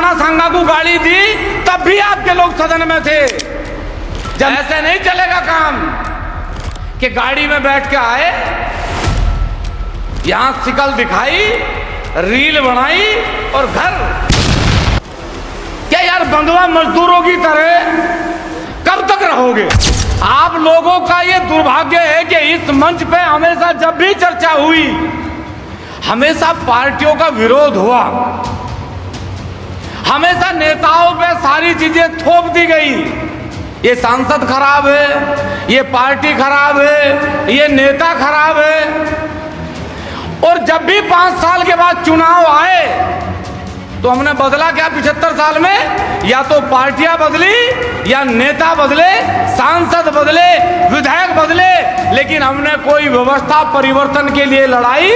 महात्मा सांगा को गाली दी तब भी आपके लोग सदन में थे। जब ऐसे नहीं चलेगा काम कि गाड़ी में बैठ के आए, यहां शिकल दिखाई, रील बनाई और घर। क्या यार बंधुआ मजदूरों की तरह कब तक रहोगे? आप लोगों का ये दुर्भाग्य है कि इस मंच पे हमेशा जब भी चर्चा हुई, हमेशा पार्टियों का विरोध हुआ, हमेशा नेताओं पे सारी चीजें थोप दी गई। ये सांसद खराब है, ये पार्टी खराब है, ये नेता खराब है। और जब भी 5 साल के बाद चुनाव आए तो हमने बदला क्या? 75 साल में या तो पार्टियां बदली या नेता बदले, सांसद बदले, विधायक बदले, लेकिन हमने कोई व्यवस्था परिवर्तन के लिए लड़ाई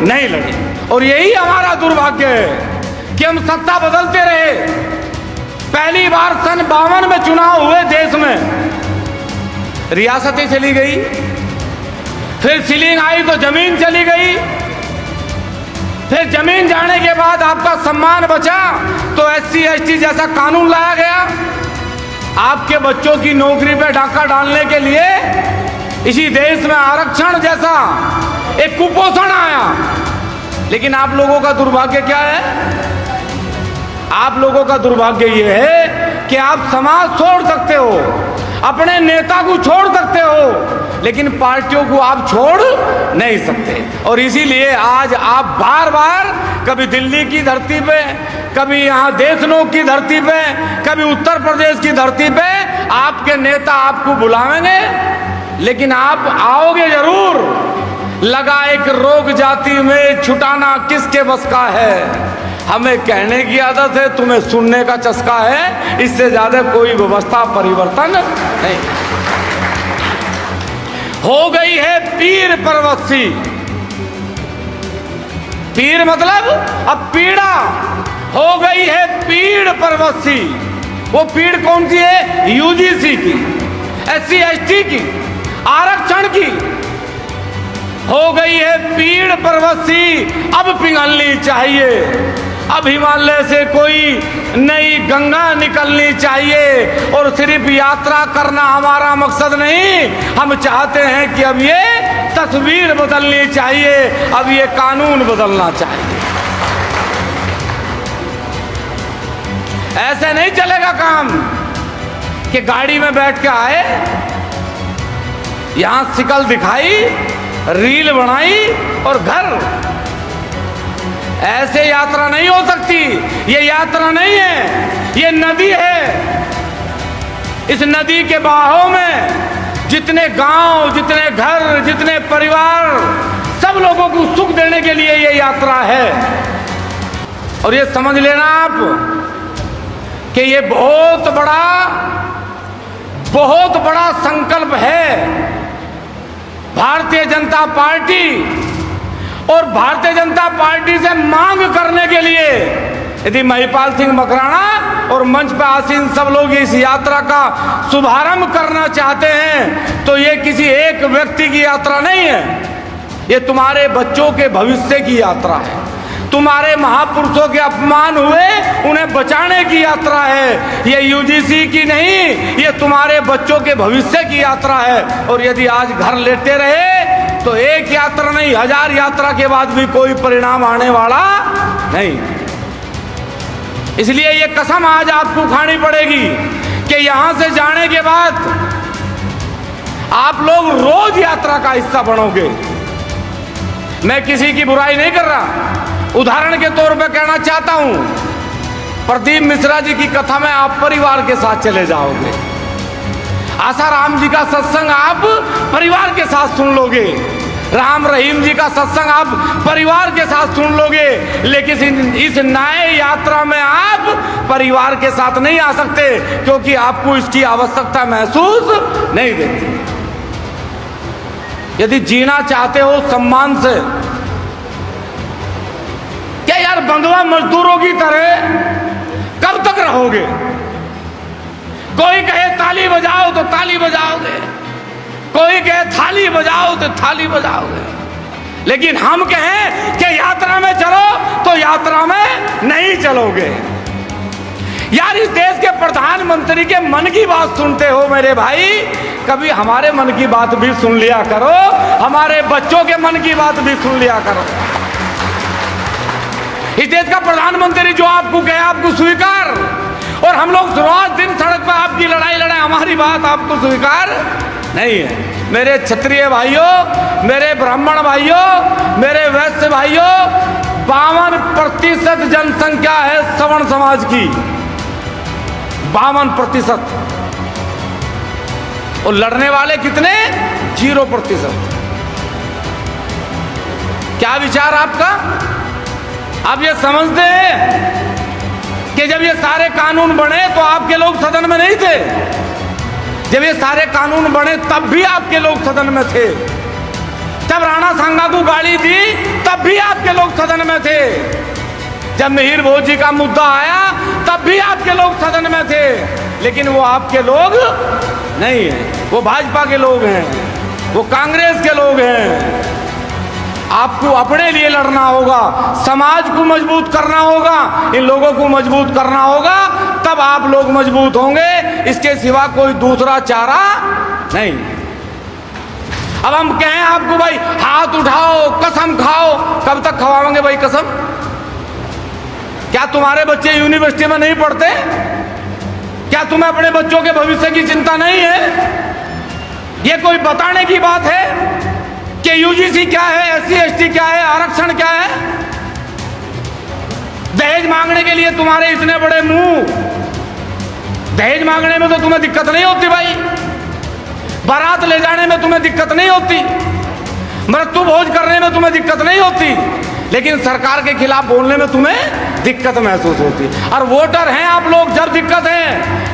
नहीं लड़ी। और यही हमारा दुर्भाग्य है कि हम सत्ता बदलते रहे। पहली बार सन 52 में चुनाव हुए देश में, रियासतें चली गई, फिर सीलिंग आई तो जमीन चली गई, फिर जमीन जाने के बाद आपका सम्मान बचा तो SC ST जैसा कानून लाया गया। आपके बच्चों की नौकरी पे डाका डालने के लिए इसी देश में आरक्षण जैसा एक कुपोषण आया। लेकिन आप लोगों का दुर्भाग्य क्या है? आप लोगों का दुर्भाग्य ये है कि आप समाज छोड़ सकते हो, अपने नेता को छोड़ सकते हो, लेकिन पार्टियों को आप छोड़ नहीं सकते। और इसीलिए आज आप बार बार कभी दिल्ली की धरती पे, कभी यहाँ देशनोक की धरती पे, कभी उत्तर प्रदेश की धरती पे आपके नेता आपको बुलाएंगे, लेकिन आप आओगे जरूर। लगा एक रोग जाति में छुटाना किसके बस का है? हमें कहने की आदत है, तुम्हें सुनने का चस्का है। इससे ज्यादा कोई व्यवस्था परिवर्तन नहीं। हो गई है पीर परवसी। पीर मतलब अब पीड़ा। हो गई है पीड़ परवसी। वो पीड़ कौन सी है? UGC की, SC ST की, आरक्षण की। हो गई है पीड़ परवसी, अब पिघलनी चाहिए। अब हिमालय से कोई नई गंगा निकलनी चाहिए। और सिर्फ यात्रा करना हमारा मकसद नहीं, हम चाहते हैं कि अब ये तस्वीर बदलनी चाहिए, अब ये कानून बदलना चाहिए। ऐसे नहीं चलेगा काम कि गाड़ी में बैठ के आए, यहां शिकल दिखाई, रील बनाई और घर। ऐसे यात्रा नहीं हो सकती। ये यात्रा नहीं है, ये नदी है। इस नदी के बहाव में जितने गांव, जितने घर, जितने परिवार, सब लोगों को सुख देने के लिए ये यात्रा है। और ये समझ लेना आप कि ये बहुत बड़ा संकल्प है भारतीय जनता पार्टी। और भारतीय जनता पार्टी से मांग करने के लिए यदि महिपाल सिंह मकराना और मंच पर आसीन सब लोग इस यात्रा का शुभारंभ करना चाहते हैं तो ये किसी एक व्यक्ति की यात्रा नहीं है, ये तुम्हारे बच्चों के भविष्य की यात्रा है। तुम्हारे महापुरुषों के अपमान हुए उन्हें बचाने की यात्रा है। ये UGC की नहीं, ये तुम्हारे बच्चों के भविष्य की यात्रा है। और यदि आज घर लेटे रहे तो एक यात्रा नहीं, 1000 यात्रा के बाद भी कोई परिणाम आने वाला नहीं। इसलिए ये कसम आज आपको खानी पड़ेगी कि यहां से जाने के बाद आप लोग रोज यात्रा का हिस्सा बनोगे। मैं किसी की बुराई नहीं कर रहा, उदाहरण के तौर पे कहना चाहता हूं, प्रदीप मिश्रा जी की कथा में आप परिवार के साथ चले जाओगे। आसाराम जी का सत्संग आप परिवार के साथ सुन लोगे। राम रहीम जी का सत्संग आप परिवार के साथ सुन लोगे। लेकिन इस नए यात्रा में आप परिवार के साथ नहीं आ सकते, क्योंकि आपको इसकी आवश्यकता महसूस नहीं देती। यदि जीना चाहते हो सम्मान से, क्या यार बंधुआ मजदूरों की तरह कब तक रहोगे? कोई कहे ताली बजाओ तो ताली बजाओगे, कोई कहे थाली बजाओ तो थाली बजाओगे, लेकिन हम कहें कि यात्रा में चलो तो यात्रा में नहीं चलोगे। यार इस देश के प्रधानमंत्री के मन की बात सुनते हो मेरे भाई, कभी हमारे मन की बात भी सुन लिया करो, हमारे बच्चों के मन की बात भी सुन लिया करो। इस देश का प्रधानमंत्री जो आपको कहे आपको स्वीकार, और हम लोग रोज दिन सड़क पर आपकी लड़ाई लड़ाई, हमारी बात आपको स्वीकार नहीं है। मेरे क्षत्रिय भाइयों, मेरे ब्राह्मण भाइयों, मेरे वैश्य भाइयों, 52% जनसंख्या है सवर्ण समाज की, 52%। और लड़ने वाले कितने? 0%। क्या विचार आपका? आप ये समझते हैं कि जब ये सारे कानून बने तो आपके लोग सदन में नहीं थे? जब ये सारे कानून बने तब भी आपके लोग सदन में थे। जब राणा सांगा को गाली दी तब भी आपके लोग सदन में थे। जब मिहिर भोजी का मुद्दा आया तब भी आपके लोग सदन में थे। लेकिन वो आपके लोग नहीं हैं, वो भाजपा के लोग हैं, वो कांग्रेस के लोग हैं। आपको अपने लिए लड़ना होगा, समाज को मजबूत करना होगा, इन लोगों को मजबूत करना होगा, तब आप लोग मजबूत होंगे। इसके सिवा कोई दूसरा चारा नहीं। अब हम कहें आपको भाई हाथ उठाओ, कसम खाओ, कब तक खवाओगे भाई कसम? क्या तुम्हारे बच्चे यूनिवर्सिटी में नहीं पढ़ते? क्या तुम्हें अपने बच्चों के भविष्य की चिंता नहीं है? ये कोई बताने की बात है कि यूजीसी क्या है, एससी एसटी क्या है, आरक्षण क्या है? दहेज मांगने के लिए तुम्हारे इतने बड़े मुंह, दहेज मांगने में तो तुम्हें दिक्कत नहीं होती भाई, बारात ले जाने में तुम्हें दिक्कत नहीं होती, मृत्यु भोज करने में तुम्हें दिक्कत नहीं होती, लेकिन सरकार के खिलाफ बोलने में तुम्हें दिक्कत महसूस होती। और वोटर हैं आप लोग जब दिक्कत है,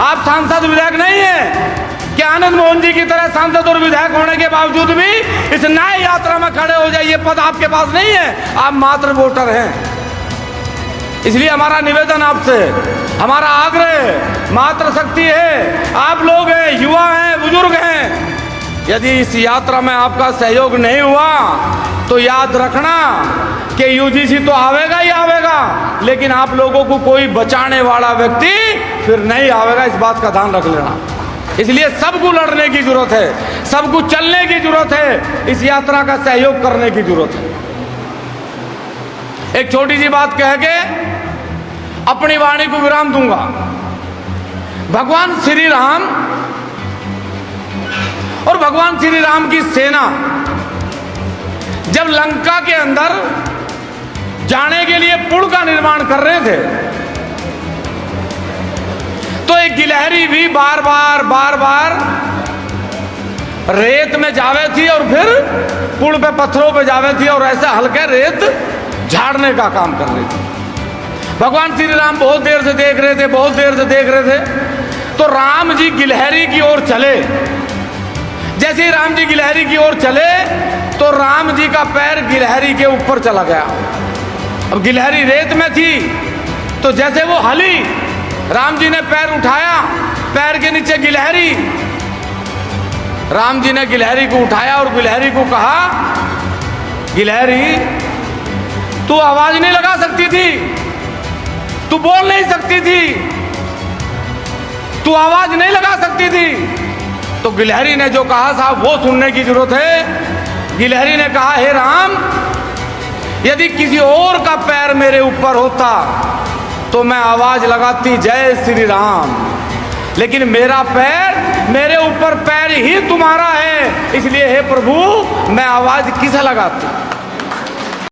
आप सांसद विधायक नहीं है कि आनंद मोहन जी की तरह सांसद और विधायक होने के बावजूद भी इस न्याय यात्रा में खड़े हो जाइए, पद आपके पास नहीं है, आप मात्र वोटर हैं। इसलिए हमारा निवेदन आपसे, हमारा आग्रह, मात्र शक्ति है, आप लोग हैं, युवा हैं, बुजुर्ग हैं, यदि इस यात्रा में आपका सहयोग नहीं हुआ तो याद रखना कि यूजीसी तो आवेगा ही आवेगा, लेकिन आप लोगों को कोई बचाने वाला व्यक्ति फिर नहीं आवेगा, इस बात का ध्यान रख लेना। इसलिए सबको लड़ने की जरूरत है, सबको चलने की जरूरत है, इस यात्रा का सहयोग करने की जरूरत है। एक छोटी सी बात कह के अपनी वाणी को विराम दूंगा। भगवान श्री राम और भगवान श्री राम की सेना जब लंका के अंदर जाने के लिए पुल का निर्माण कर रहे थे तो एक गिलहरी भी बार बार रेत में जावे थी और फिर पुल पे पत्थरों पे जावे थी और ऐसा हल्के रेत झाड़ने का काम कर रही थी। भगवान श्री राम बहुत देर से देख रहे थे, बहुत देर से देख रहे थे। तो राम जी गिलहरी की ओर चले। जैसे ही राम जी गिलहरी की ओर चले तो राम जी का पैर गिलहरी के ऊपर चला गया। अब गिलहरी रेत में थी तो जैसे वो हली, राम जी ने पैर उठाया, पैर के नीचे गिलहरी। राम जी ने गिलहरी को उठाया और गिलहरी को कहा, गिलहरी तू आवाज नहीं लगा सकती थी, तू बोल नहीं सकती थी, तू आवाज नहीं लगा सकती थी। तो गिलहरी ने जो कहा साहब वो सुनने की जरूरत है। गिलहरी ने कहा, हे राम, यदि किसी और का पैर मेरे ऊपर होता तो मैं आवाज लगाती जय श्री राम, लेकिन मेरा पैर, मेरे ऊपर पैर ही तुम्हारा है, इसलिए हे प्रभु मैं आवाज किसे लगाती।